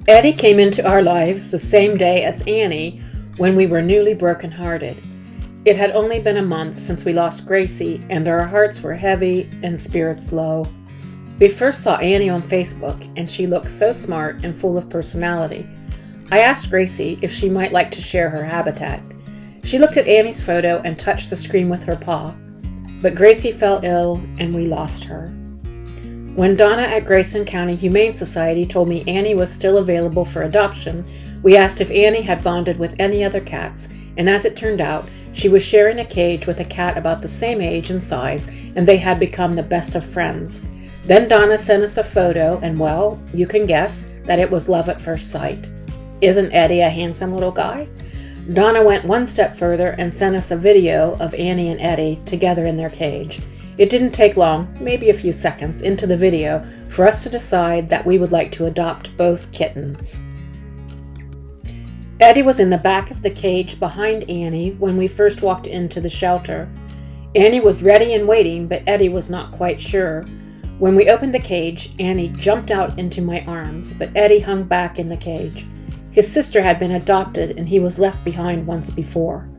Eddie came into our lives the same day as Annie when we were newly broken-hearted. It had only been a month since we lost Gracie, and our hearts were heavy and spirits low. We first saw Annie on Facebook, and she looked so smart and full of personality. I asked Gracie if she might like to share her habitat. She looked at Annie's photo and touched the screen with her paw. But Gracie fell ill, and we lost her. When Donna at Grayson County Humane Society told me Annie was still available for adoption, we asked if Annie had bonded with any other cats, and as it turned out, she was sharing a cage with a cat about the same age and size, and they had become the best of friends. Then Donna sent us a photo, and well, you can guess that it was love at first sight. Isn't Eddie a handsome little guy? Donna went one step further and sent us a video of Annie and Eddie together in their cage. It didn't take long, maybe a few seconds, into the video for us to decide that we would like to adopt both kittens. Eddie was in the back of the cage behind Annie when we first walked into the shelter. Annie was ready and waiting, but Eddie was not quite sure. When we opened the cage, Annie jumped out into my arms, but Eddie hung back in the cage. His sister had been adopted, and he was left behind once before.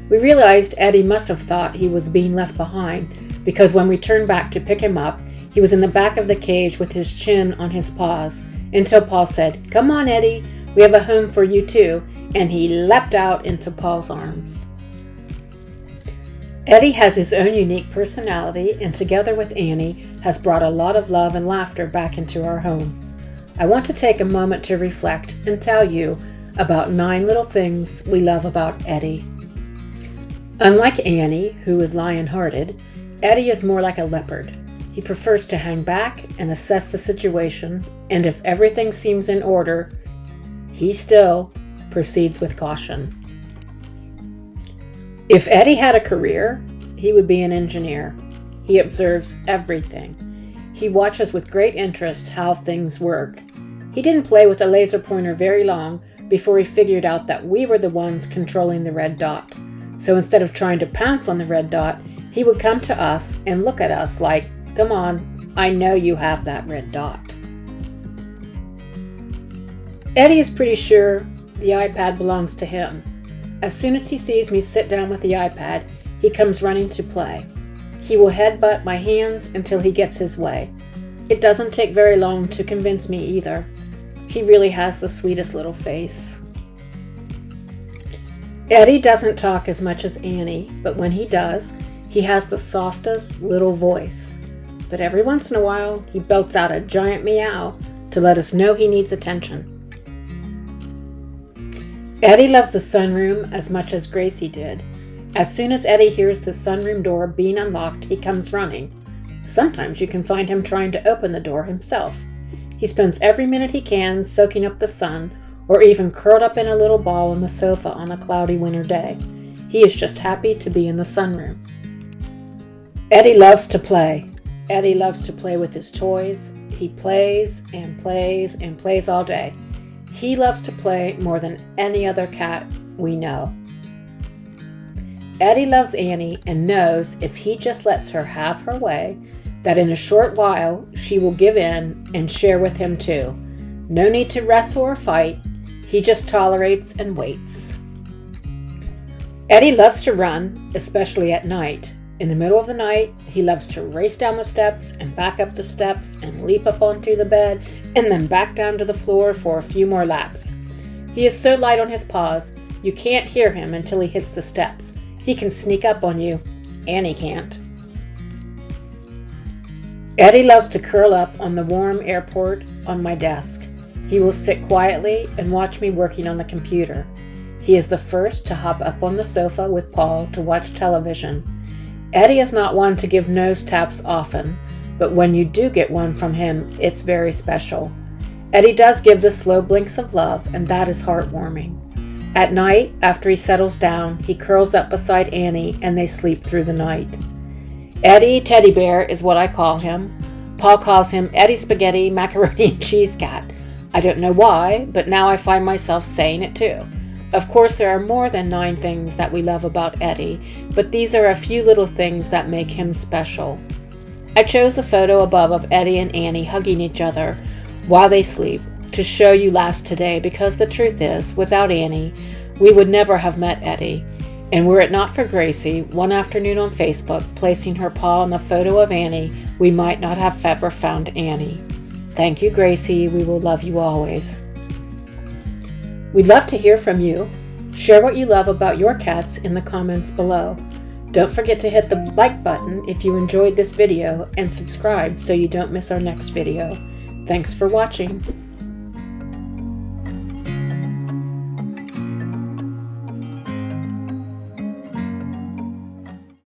We realized Eddie must have thought he was being left behind, because when we turned back to pick him up, he was in the back of the cage with his chin on his paws, until Paul said, "Come on, Eddie, we have a home for you too," and he leapt out into Paul's arms. Eddie has his own unique personality, and together with Annie, has brought a lot of love and laughter back into our home. I want to take a moment to reflect and tell you about 9 little things we love about Eddie. Unlike Annie, who is lion-hearted, Eddie is more like a leopard. He prefers to hang back and assess the situation, and if everything seems in order, he still proceeds with caution. If Eddie had a career, he would be an engineer. He observes everything. He watches with great interest how things work. He didn't play with a laser pointer very long before he figured out that we were the ones controlling the red dot. So instead of trying to pounce on the red dot, he would come to us and look at us like, "Come on, I know you have that red dot." Eddie is pretty sure the iPad belongs to him. As soon as he sees me sit down with the iPad, he comes running to play. He will headbutt my hands until he gets his way. It doesn't take very long to convince me either. He really has the sweetest little face. Eddie doesn't talk as much as Annie, but when he does, he has the softest little voice. But every once in a while, he belts out a giant meow to let us know he needs attention. Eddie loves the sunroom as much as Gracie did. As soon as Eddie hears the sunroom door being unlocked, he comes running. Sometimes you can find him trying to open the door himself. He spends every minute he can soaking up the sun, or even curled up in a little ball on the sofa on a cloudy winter day. He is just happy to be in the sunroom. Eddie loves to play. Eddie loves to play with his toys. He plays and plays and plays all day. He loves to play more than any other cat we know. Eddie loves Annie and knows if he just lets her have her way, that in a short while she will give in and share with him too. No need to wrestle or fight. He just tolerates and waits. Eddie loves to run, especially at night. In the middle of the night, he loves to race down the steps and back up the steps and leap up onto the bed and then back down to the floor for a few more laps. He is so light on his paws, you can't hear him until he hits the steps. He can sneak up on you. Annie can't. Eddie loves to curl up on the warm airport on my desk. He will sit quietly and watch me working on the computer. He is the first to hop up on the sofa with Paul to watch television. Eddie is not one to give nose taps often, but when you do get one from him, it's very special. Eddie does give the slow blinks of love, and that is heartwarming. At night, after he settles down, he curls up beside Annie and they sleep through the night. Eddie Teddy Bear is what I call him. Paul calls him Eddie Spaghetti Macaroni and Cheese Cat. I don't know why, but now I find myself saying it too. Of course, there are more than 9 things that we love about Eddie, but these are a few little things that make him special. I chose the photo above of Eddie and Annie hugging each other while they sleep to show you last today, because the truth is, without Annie, we would never have met Eddie. And were it not for Gracie, one afternoon on Facebook, placing her paw on the photo of Annie, we might not have ever found Annie. Thank you, Gracie. We will love you always. We'd love to hear from you. Share what you love about your cats in the comments below. Don't forget to hit the like button if you enjoyed this video and subscribe so you don't miss our next video. Thanks for watching.